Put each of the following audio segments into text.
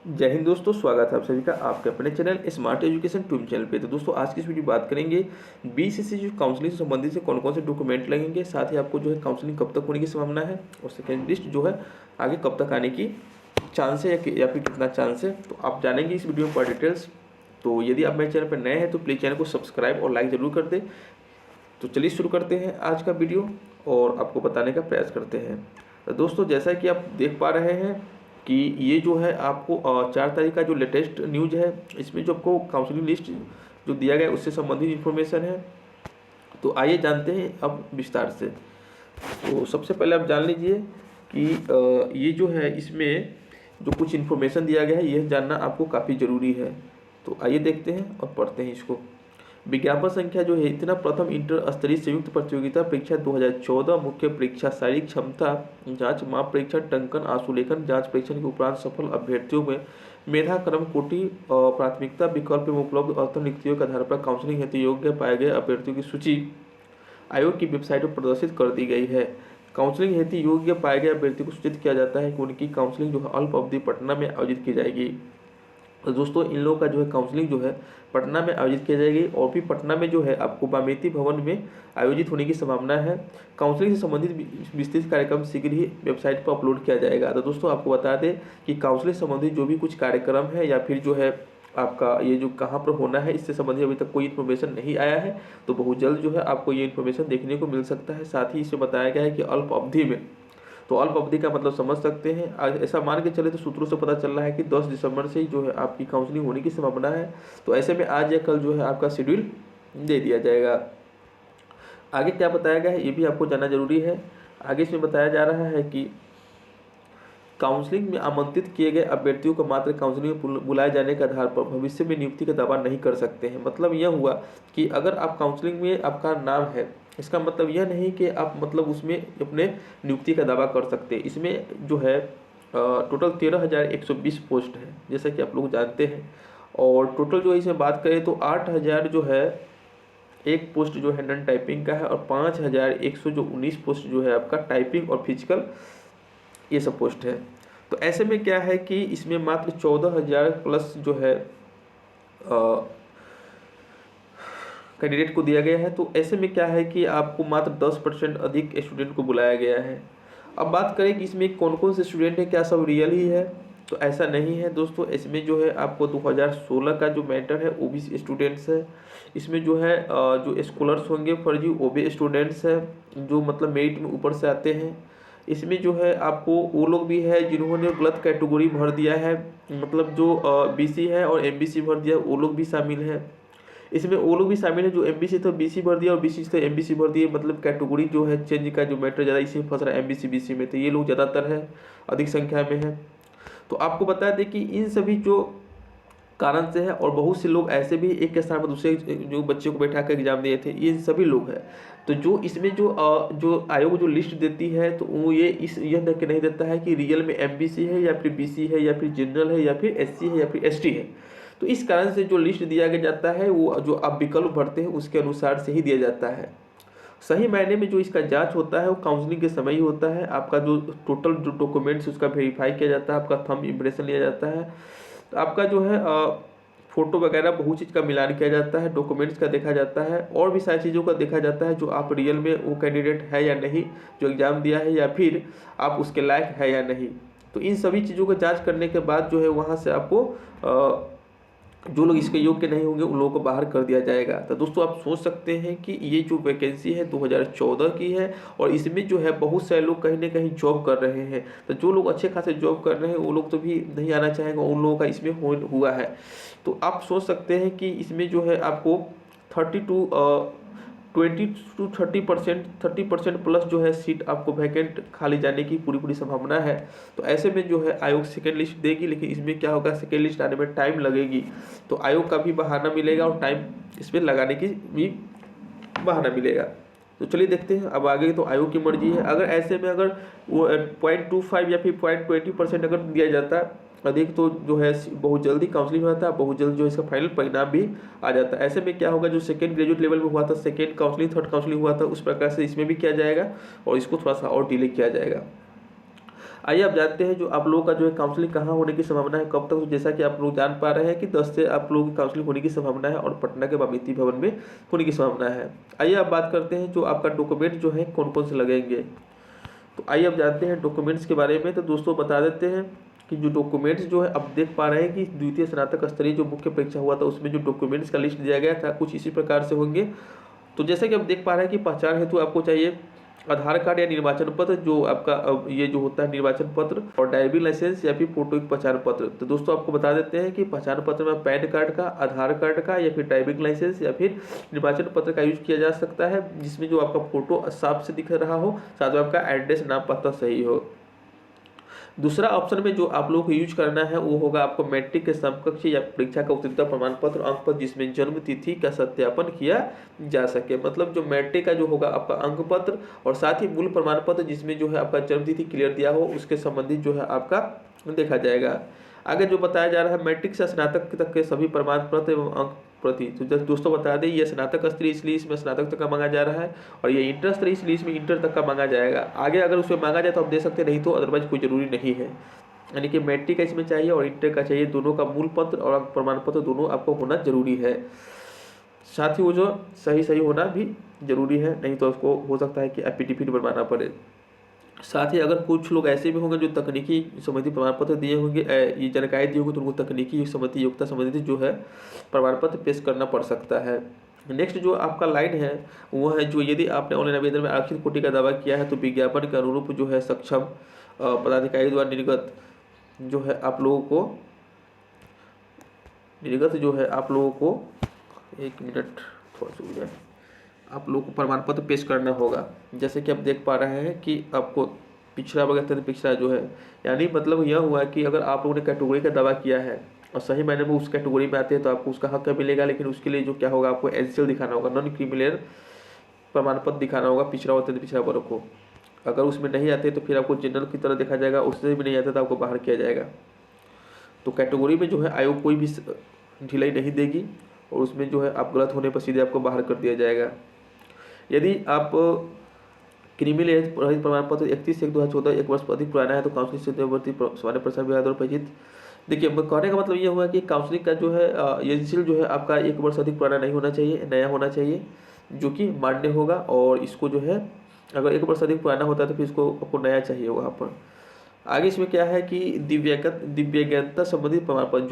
जय हिंद दोस्तों, स्वागत है आप सभी का आपके अपने channel smart education tube channel पे। तो दोस्तों आज की इस वीडियो बात करेंगे बीसीसी जो काउंसलिंग से संबंधित से कौन कौन से डॉक्यूमेंट लगेंगे, साथ ही आपको जो है काउंसलिंग कब तक होने की संभावना है और सेकेंड लिस्ट जो है आगे कब तक आने की चांस है या फिर कितना चांस है, तो आप जानेंगे इस वीडियो में पूरा डिटेल्स। तो यदि आप मेरे चैनल पर नए हैं तो प्लीज़ चैनल को सब्सक्राइब और लाइक ज़रूर कर दें। तो चलिए शुरू करते हैं आज का वीडियो और आपको बताने का प्रयास करते हैं। तो दोस्तों जैसा कि आप देख पा रहे हैं कि ये जो है आपको 4 तारीख का जो लेटेस्ट न्यूज है, इसमें जो आपको काउंसलिंग लिस्ट जो दिया गया है उससे संबंधित इन्फॉर्मेशन है। तो आइए जानते हैं अब विस्तार से। तो सबसे पहले आप जान लीजिए कि ये जो है इसमें जो कुछ इन्फॉर्मेशन दिया गया है यह जानना आपको काफ़ी ज़रूरी है। तो आइए देखते हैं और पढ़ते हैं इसको। विज्ञापन संख्या जो है इतना प्रथम इंटर स्तरीय संयुक्त प्रतियोगिता परीक्षा 2014 मुख्य परीक्षा शारीरिक क्षमता जांच माप परीक्षण टंकन आंसुलेखन जांच परीक्षण के उपरांत सफल अभ्यर्थियों में मेधा क्रम कोटि प्राथमिकता विकल्प में उपलब्ध अर्थन रिक्तियों के आधार पर काउंसलिंग हेतु योग्य पाए गए अभ्यर्थियों की सूची आयोग की वेबसाइट पर प्रदर्शित कर दी गई है। काउंसलिंग हेतु योग्य पाए गए अभ्यर्थियों को सूचित किया जाता है कि उनकी काउंसलिंग जो है अल्प अवधि पटना में आयोजित की जाएगी। तो दोस्तों इन लोगों का जो है काउंसलिंग जो है पटना में आयोजित की जाएगी और भी पटना में जो है आपको बामेती भवन में आयोजित होने की संभावना है। काउंसलिंग से संबंधित विस्तृत कार्यक्रम शीघ्र ही वेबसाइट पर अपलोड किया जाएगा। तो दोस्तों आपको बता दें कि काउंसलिंग संबंधित जो भी कुछ कार्यक्रम है या फिर जो है आपका ये जो कहाँ पर होना है इससे संबंधित अभी तक कोई इन्फॉर्मेशन नहीं आया है। तो बहुत जल्द जो है आपको ये इन्फॉर्मेशन देखने को मिल सकता है। साथ ही इसमें बताया गया है कि अल्प अवधि में, तो अल्प अवधि का मतलब समझ सकते हैं, आज ऐसा मान के चले तो सूत्रों से पता चल रहा है कि 10 दिसंबर से ही जो है आपकी काउंसलिंग होने की संभावना है। तो ऐसे में आज या कल जो है आपका शेड्यूल दे दिया जाएगा। आगे क्या बताया गया है ये भी आपको जानना जरूरी है। आगे इसमें बताया जा रहा है कि काउंसलिंग में आमंत्रित किए गए अभ्यर्थियों को मात्र काउंसलिंग में बुलाए जाने के आधार पर भविष्य में नियुक्ति का दावा नहीं कर सकते हैं। मतलब यह हुआ कि अगर आप काउंसलिंग में आपका नाम है, इसका मतलब यह नहीं कि आप मतलब उसमें अपने नियुक्ति का दावा कर सकते हैं। इसमें जो है टोटल 13,120 पोस्ट है जैसा कि आप लोग जानते हैं। और टोटल जो इसमें बात करें तो 8,000 जो है एक पोस्ट जो है नॉन टाइपिंग का है और 5,119 पोस्ट जो है आपका टाइपिंग और फिजिकल ये सब पोस्ट है। तो ऐसे में क्या है कि इसमें मात्र 14,000 प्लस जो है कैंडिडेट को दिया गया है। तो ऐसे में क्या है कि आपको मात्र 10% अधिक स्टूडेंट को बुलाया गया है। अब बात करें कि इसमें कौन कौन से स्टूडेंट है, क्या सब रियल ही है, तो ऐसा नहीं है दोस्तों। इसमें जो है आपको 2016 का जो मैटर है वो भी स्टूडेंट्स है। इसमें जो है जो स्कॉलर्स होंगे फर्जी वो भी स्टूडेंट्स है जो मतलब मेरिट में ऊपर से आते हैं। इसमें जो है आपको वो लोग भी है जिन्होंने गलत कैटेगरी भर दिया है, मतलब जो बीसी है और एमबीसी भर दिया वो लोग भी शामिल है। इसमें वो लोग भी शामिल है जो एमबीसी तो बीसी भर दिया और बीसी तो एमबीसी भर दिया, मतलब कैटेगरी जो है चेंज का जो मैटर ज़्यादा इसी में फंस रहा है एमबीसी बीसी में। तो ये लोग ज़्यादातर है, अधिक संख्या में है। तो आपको बता दें कि इन सभी जो कारण से है और बहुत से लोग ऐसे भी एक के स्थान पर दूसरे जो बच्चों को बैठा कर एग्जाम दिए थे, ये सभी लोग हैं। तो जो इसमें जो आयोग जो लिस्ट देती है तो वो यह देख के नहीं देता है कि रियल में एमबीसी है या फिर बीसी है या फिर जनरल है या फिर एससी है या फिर एसटी है। तो इस कारण से जो लिस्ट दिया गया जाता है वो जो आप विकल्प भरते हैं उसके अनुसार से ही दिया जाता है। सही मायने में जो इसका जांच होता है वो काउंसलिंग के समय ही होता है। आपका जो टोटल जो डॉक्यूमेंट्स उसका वेरीफाई किया जाता है, आपका थंब इम्प्रेशन लिया जाता है, तो आपका जो है फ़ोटो वगैरह बहुत चीज़ का मिलान किया जाता है, डॉक्यूमेंट्स का देखा जाता है और भी सारी चीज़ों का देखा जाता है जो आप रियल में वो कैंडिडेट है या नहीं जो एग्ज़ाम दिया है, या फिर आप उसके लायक है या नहीं। तो इन सभी चीज़ों को जांच करने के बाद जो है वहाँ से आपको जो लोग इसके योग्य नहीं होंगे उन लोगों को बाहर कर दिया जाएगा। तो दोस्तों आप सोच सकते हैं कि ये जो वैकेंसी है 2014 की है और इसमें जो है बहुत सारे लोग कहीं ना कहीं जॉब कर रहे हैं। तो जो लोग अच्छे खासे जॉब कर रहे हैं वो लोग तो भी नहीं आना चाहेंगे, उन लोगों का इसमें हुआ है। तो आप सोच सकते हैं कि इसमें जो है आपको 30% प्लस जो है सीट आपको वैकेंट खाली जाने की पूरी संभावना है। तो ऐसे में जो है आयोग सेकेंड लिस्ट देगी, लेकिन इसमें क्या होगा सेकेंड लिस्ट आने में टाइम लगेगी। तो आयोग का भी बहाना मिलेगा और टाइम इसमें लगाने की भी बहाना मिलेगा। तो चलिए देखते हैं अब आगे। तो आयोग की मर्जी है, अगर ऐसे में अगर वो 0.25 या फिर 0.20% अगर दिया जाता है अधिक तो जो है बहुत जल्दी काउंसलिंग हो जाता है, बहुत जल्द जो इसका फाइनल परिणाम भी आ जाता है। ऐसे में क्या होगा जो सेकेंड ग्रेजुएट लेवल में हुआ था, सेकेंड काउंसलिंग थर्ड काउंसलिंग हुआ था, उस प्रकार से इसमें भी किया जाएगा और इसको थोड़ा सा और डिले किया जाएगा। आइए आप जानते हैं जो आप लोगों का जो है काउंसलिंग कहाँ होने की संभावना है, कब तक। तो जैसा कि आप लोग जान पा रहे हैं कि 10 से आप लोगों की काउंसलिंग होने की संभावना है और पटना के वाल्मीकि भवन में होने की संभावना है। आइए आप बात करते हैं जो आपका डॉक्यूमेंट जो है कौन कौन से लगेंगे। तो आइए अब जानते हैं डॉक्यूमेंट्स के बारे में। तो दोस्तों बता देते हैं कि जो डॉक्यूमेंट्स जो है अब देख पा रहे हैं कि द्वितीय स्नातक स्तरीय जो मुख्य परीक्षा हुआ था उसमें जो डॉक्यूमेंट्स का लिस्ट दिया गया था कुछ इसी प्रकार से होंगे। तो जैसे कि आप देख पा रहे हैं कि पहचान हेतु आपको चाहिए आधार कार्ड या निर्वाचन पत्र, जो आपका ये जो होता है निर्वाचन पत्र, और ड्राइविंग लाइसेंस या फिर फोटो की पहचान पत्र। तो दोस्तों आपको बता देते हैं कि पहचान पत्र में पैन कार्ड का, आधार कार्ड का या फिर ड्राइविंग लाइसेंस या फिर निर्वाचन पत्र का यूज किया जा सकता है, जिसमें जो आपका फोटो साफ से दिख रहा हो, साथ में आपका एड्रेस नाम पता सही हो। दूसरा ऑप्शन में जो आप लोगों को यूज करना है वो होगा आपको मैट्रिक के समकक्ष या परीक्षा का उत्तीर्णता प्रमाण पत्र, अंक पत्र जिसमें जन्म तिथि का सत्यापन किया जा सके। मतलब जो मैट्रिक का जो होगा आपका अंक पत्र और साथ ही मूल प्रमाण पत्र जिसमें जो है आपका जन्म तिथि क्लियर दिया हो, उसके संबंधित जो है आपका देखा जाएगा। आगे जो बताया जा रहा है मैट्रिक से स्नातक तक के सभी प्रमाण पत्र एवं अंक प्रति। तो जब दोस्तों बता दें ये स्नातक स्तरीय इसलिए इसमें स्नातक तक का मांगा जा रहा है और ये इंटर स्तरीय इसलिए इसमें इंटर तक का मांगा जाएगा। आगे अगर उसमें मांगा जाए तो आप दे सकते नहीं, तो अदरवाइज कोई जरूरी नहीं है। यानी कि मैट्रिक का इसमें चाहिए और इंटर का चाहिए, दोनों का मूल पत्र और प्रमाण पत्र दोनों आपको होना जरूरी है। साथ ही वो जो सही होना भी जरूरी है, नहीं तो उसको हो सकता है कि एफिडेविट बनवाना पड़े। साथ ही अगर कुछ लोग ऐसे भी होंगे जो तकनीकी संबंधी प्रमाण पत्र दिए होंगे, ये जानकारी दी होगी, तो उनको तकनीकी संबंधी योग्यता संबंधी जो है प्रमाण पत्र पेश करना पड़ सकता है। नेक्स्ट जो आपका लाइन है वो है जो यदि आपने ऑनलाइन आवेदन में आरक्षित कोटि का दावा किया है तो विज्ञापन के अनुरूप जो है सक्षम पदाधिकारी द्वारा निर्गत जो है आप लोगों को एक मिनट थोड़ा सा हो जाए, आप लोगों को प्रमाण पत्र पेश करना होगा। जैसे कि आप देख पा रहे हैं कि आपको पिछड़ा वगैरह पिछड़ा जो है, यानी मतलब यह हुआ कि अगर आप लोगों ने कैटेगरी का दावा किया है और सही मायने में उस कैटेगरी में आते हैं तो आपको उसका हक मिलेगा, लेकिन उसके लिए जो क्या होगा आपको एनसीएल दिखाना होगा, नॉन क्रिमिनल प्रमाण पत्र दिखाना होगा पिछड़ा और अत्यंत पिछड़ा वर्ग को। अगर उसमें नहीं आते तो फिर आपको जनरल की तरह देखा जाएगा, उससे भी नहीं आता तो आपको बाहर किया जाएगा। तो कैटेगरी में जो है आयोग कोई भी ढिलाई नहीं देगी और उसमें जो है आप गलत होने पर सीधे आपको बाहर कर दिया जाएगा। यदि आप क्रिमिनल एज रहित प्रमाण पत्र 31/1/2014 एक वर्ष अधिक पुराना है तो काउंसलिंग से निवृत्ति सामान्य प्रसार विभाग द्वारा परिचित। देखिए कहने का मतलब ये हुआ कि काउंसलिंग का जो है एजेंसी जो है आपका 1 वर्ष अधिक पुराना नहीं होना चाहिए, नया होना चाहिए, जो कि मान्य होगा। और इसको जो है अगर 1 वर्ष अधिक पुराना होता है तो फिर इसको आपको नया चाहिए वहाँ पर। आगे इसमें क्या है कि दिव्यांगता संबंधित प्रमाण पत्र,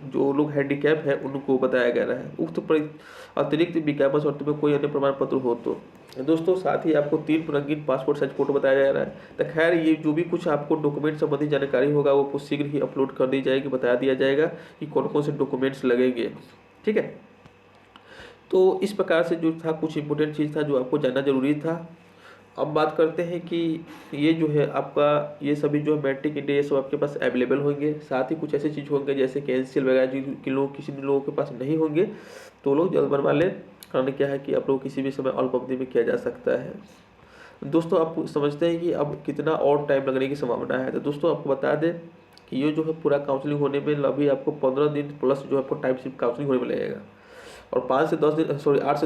जो लोग हैंडीकैप है उनको बताया गया है। उक्त अतिरिक्त विज्ञापन शर्त में कोई अन्य प्रमाण पत्र हो तो। दोस्तों साथ ही आपको 3 रंगीन पासपोर्ट साइज फोटो बताया जा रहा है। तो खैर ये जो भी कुछ आपको डॉक्यूमेंट संबंधी जानकारी होगा वो कुछ शीघ्र ही अपलोड कर दी जाएगी, बता दिया जाएगा कि कौन कौन से डॉक्यूमेंट्स लगेंगे। ठीक है, तो इस प्रकार से जो था कुछ इंपॉर्टेंट चीज़ था जो आपको जानना जरूरी था। अब बात करते हैं कि ये जो है आपका ये सभी जो है मैट्रिक इंटर ये सब आपके पास अवेलेबल होंगे। साथ ही कुछ ऐसे चीज़ होंगे जैसे कि एनसीएल वगैरह जो किसी लोगों के पास नहीं होंगे तो लोग जल्द बनवा लें, कारण क्या है कि आप लोग किसी भी समय अल्प अवधि में किया जा सकता है। दोस्तों आप समझते हैं कि अब कितना और टाइम लगने की संभावना है। तो दोस्तों आपको बता दें कि ये जो है पूरा काउंसलिंग होने में अभी आपको 15 दिन प्लस जो आपको टाइम सिर्फ काउंसलिंग होने में लगेगा और 8 से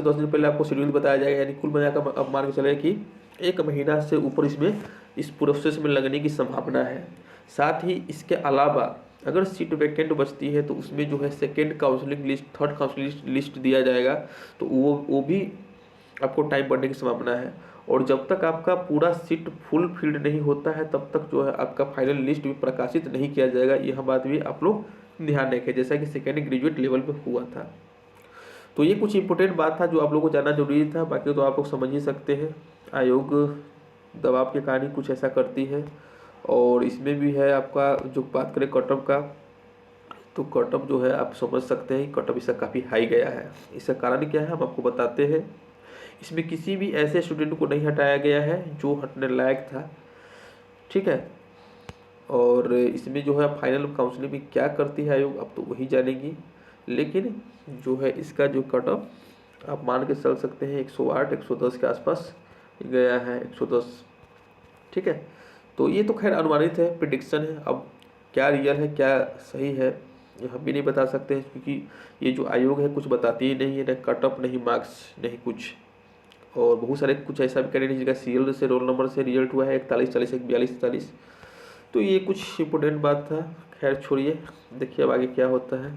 10 दिन पहले आपको शेड्यूल बताया जाएगा। यानी कुल मिलाकर अब मान के चले कि 1 महीना से ऊपर इसमें इस प्रोसेस में लगने की संभावना है। साथ ही इसके अलावा अगर सीट वैकेंट बचती है तो उसमें जो है second counselling list, third counselling list दिया जाएगा, तो वो भी आपको टाइम बढ़ने की संभावना है। और जब तक आपका पूरा सीट फुल फील्ड नहीं होता है तब तक जो है आपका फाइनल लिस्ट भी प्रकाशित नहीं किया जाएगा। यह बात भी आप लोग ध्यान रखें, जैसा कि सेकेंड ग्रेजुएट लेवल पे हुआ था। तो ये कुछ इंपॉर्टेंट बात था जो आप लोगों को जानना जरूरी था, बाकी तो आप लोग समझ ही सकते हैं। आयोग दबाव के कारण ही कुछ ऐसा करती है। और इसमें भी है आपका जो बात करें कटअप का, तो कटअप जो है आप समझ सकते हैं कटअप इसका काफ़ी हाई गया है। इसका कारण क्या है हम आपको बताते हैं। इसमें किसी भी ऐसे स्टूडेंट को नहीं हटाया गया है जो हटने लायक था। ठीक है, और इसमें जो है फाइनल काउंसलिंग में क्या करती है आयोग अब तो वही जानेगी, लेकिन जो है इसका जो कटअप आप मान के चल सकते हैं 108 110 के आसपास गया है, 110। ठीक है, तो ये तो खैर अनुमानित है, प्रिडिक्शन है। अब क्या रियल है क्या सही है ये हम भी नहीं बता सकते हैं, क्योंकि ये जो आयोग है कुछ बताती ही नहीं है, न कटअप नहीं मार्क्स नहीं कुछ। और बहुत सारे कुछ ऐसा भी कैंडिडेट जिनका सीरियल से रोल नंबर से रिजल्ट हुआ है 41 40 42 43। तो ये कुछ इंपॉर्टेंट बात था। खैर छोड़िए, देखिए अब आगे क्या होता है।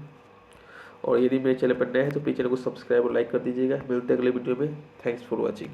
और यदि मेरे चैनल पर नए हैं तो प्लीज़ चैनल को सब्सक्राइब और लाइक कर दीजिएगा। मिलते हैं अगले वीडियो में। Thanks for watching.